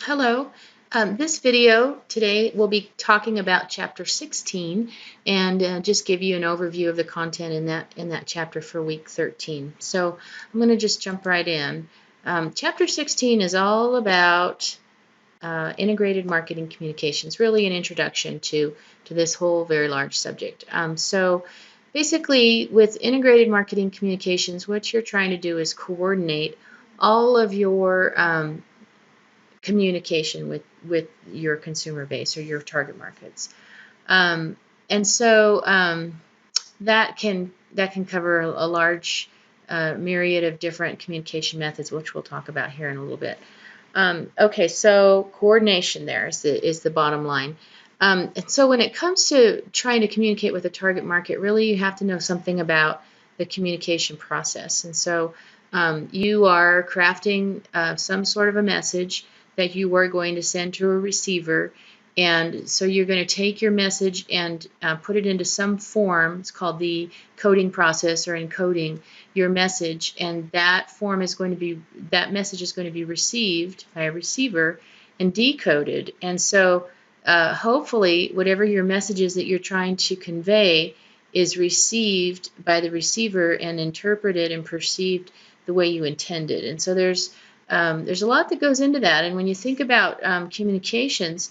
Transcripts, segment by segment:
Hello. This video today we'll be talking about chapter 16 and just give you an overview of the content in that chapter for week 13. So I'm going to just jump right in. Chapter 16 is all about integrated marketing communications, really an introduction to this whole very large subject. So basically with integrated marketing communications, what you're trying to do is coordinate all of your communication with your consumer base or your target markets. And so that can cover a large myriad of different communication methods, which we'll talk about here in a little bit. Okay, so coordination there is the bottom line. And so when it comes to trying to communicate with a target market, really you have to know something about the communication process. And so you are crafting some sort of a message that you are going to send to a receiver. And so you're going to take your message and put it into some form. It's called the coding process or encoding your message. And that message is going to be received by a receiver and decoded. And so hopefully whatever your message is that you're trying to convey is received by the receiver and interpreted and perceived the way you intended. And so there's a lot that goes into that. And when you think about communications,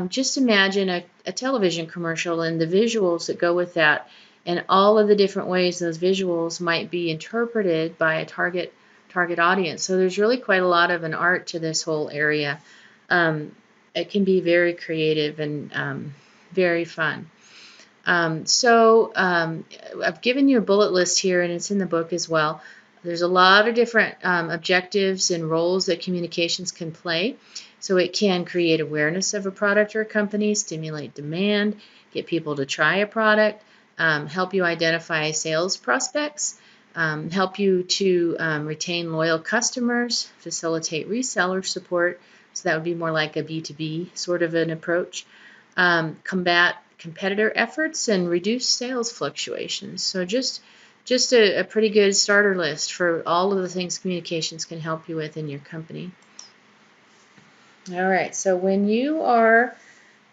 just imagine a television commercial and the visuals that go with that and all of the different ways those visuals might be interpreted by a target audience. So there's really quite a lot of an art to this whole area. It can be very creative and very fun. I've given you a bullet list here, and it's in the book as well. There's a lot of different objectives and roles that communications can play. So it can create awareness of a product or a company, stimulate demand, get people to try a product, help you identify sales prospects, help you to retain loyal customers, facilitate reseller support. So that would be more like a B2B sort of an approach. Combat competitor efforts and reduce sales fluctuations. So just a pretty good starter list for all of the things communications can help you with in your company. All right, so when you are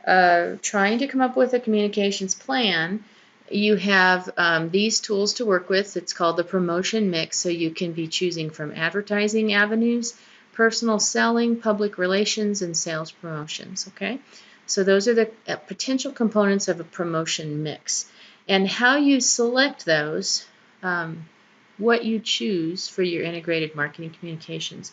trying to come up with a communications plan, you have these tools to work with. It's called the promotion mix, so you can be choosing from advertising avenues, personal selling, public relations, and sales promotions, okay? So those are the potential components of a promotion mix. And how you select those, what you choose for your integrated marketing communications,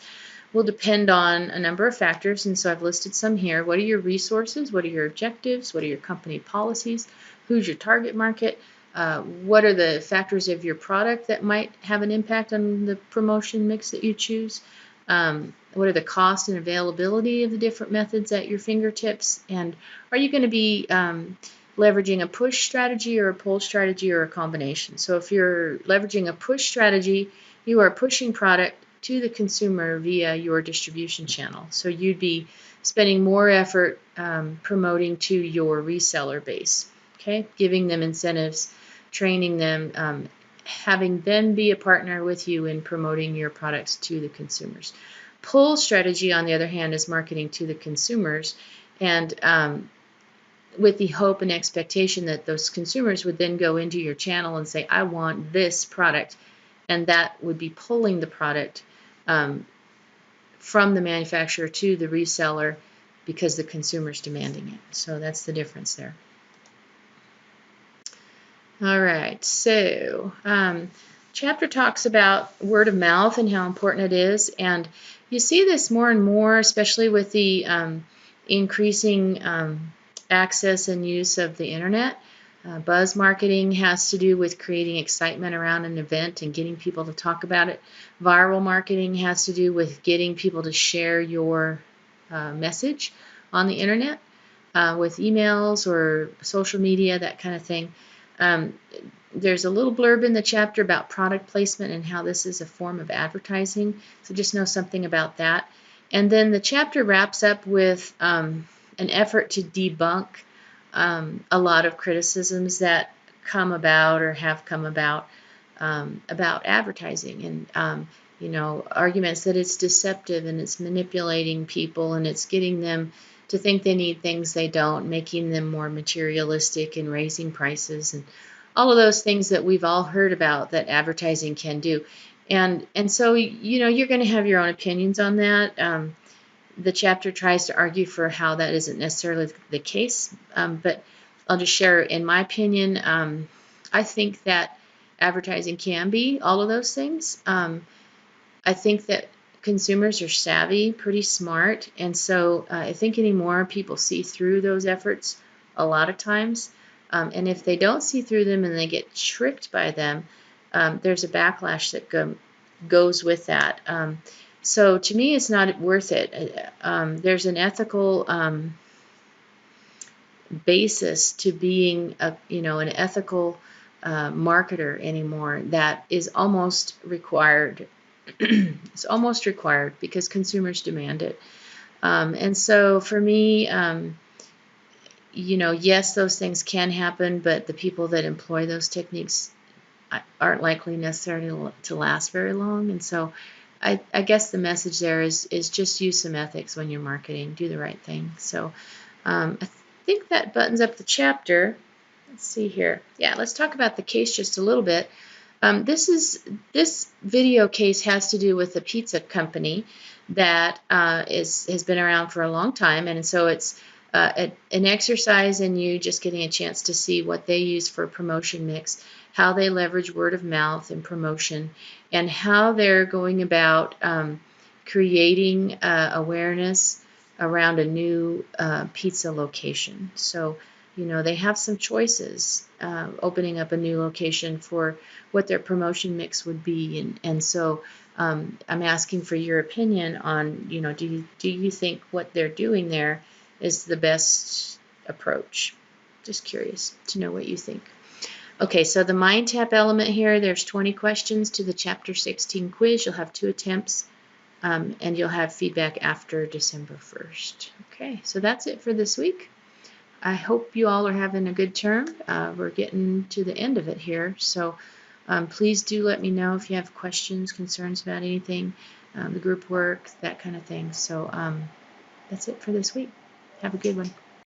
will depend on a number of factors, and so I've listed some here. What are your resources? What are your objectives? What are your company policies? Who's your target market? What are the factors of your product that might have an impact on the promotion mix that you choose? What are the cost and availability of the different methods at your fingertips? And are you going to be leveraging a push strategy or a pull strategy or a combination? So if you're leveraging a push strategy, you are pushing product to the consumer via your distribution channel. So you'd be spending more effort promoting to your reseller base, okay? Giving them incentives, training them, having them be a partner with you in promoting your products to the consumers. Pull strategy, on the other hand, is marketing to the consumers, and with the hope and expectation that those consumers would then go into your channel and say, I want this product, and that would be pulling the product from the manufacturer to the reseller because the consumer's demanding it. So that's the difference there. All right, so chapter talks about word of mouth and how important it is, and you see this more and more, especially with the increasing access and use of the internet. Buzz marketing has to do with creating excitement around an event and getting people to talk about it. Viral marketing has to do with getting people to share your message on the internet with emails or social media, that kind of thing. There's a little blurb in the chapter about product placement and how this is a form of advertising, so just know something about that. And then the chapter wraps up with an effort to debunk a lot of criticisms that come about or have come about advertising. And arguments that it's deceptive and it's manipulating people and it's getting them to think they need things they don't, making them more materialistic and raising prices and all of those things that we've all heard about that advertising can do. And so, you're going to have your own opinions on that. The chapter tries to argue for how that isn't necessarily the case, but I'll just share, in my opinion, I think that advertising can be all of those things. I think that consumers are savvy, pretty smart, and so I think anymore people see through those efforts a lot of times. And if they don't see through them and they get tricked by them, there's a backlash that goes with that. So to me, it's not worth it. There's an ethical basis to being an ethical marketer anymore that is almost required. It's almost required because consumers demand it. And so for me, yes, those things can happen, but the people that employ those techniques aren't likely necessarily to last very long. And so I guess the message there is just use some ethics when you're marketing. Do the right thing. So I think that buttons up the chapter. Let's see here. Yeah, let's talk about the case just a little bit. This video case has to do with a pizza company that has been around for a long time, and so it's an exercise in you just getting a chance to see what they use for promotion mix, how they leverage word of mouth and promotion, and how they're going about creating awareness around a new pizza location. So, they have some choices opening up a new location for what their promotion mix would be. And so I'm asking for your opinion on, do you think what they're doing there is the best approach? Just curious to know what you think. Okay, so the mind tap element here, there's 20 questions to the Chapter 16 quiz. You'll have 2 attempts. And you'll have feedback after December 1st. Okay, so that's it for this week. I hope you all are having a good term. We're getting to the end of it here, so please do let me know if you have questions, concerns about anything, the group work, that kind of thing. So that's it for this week. Have a good one.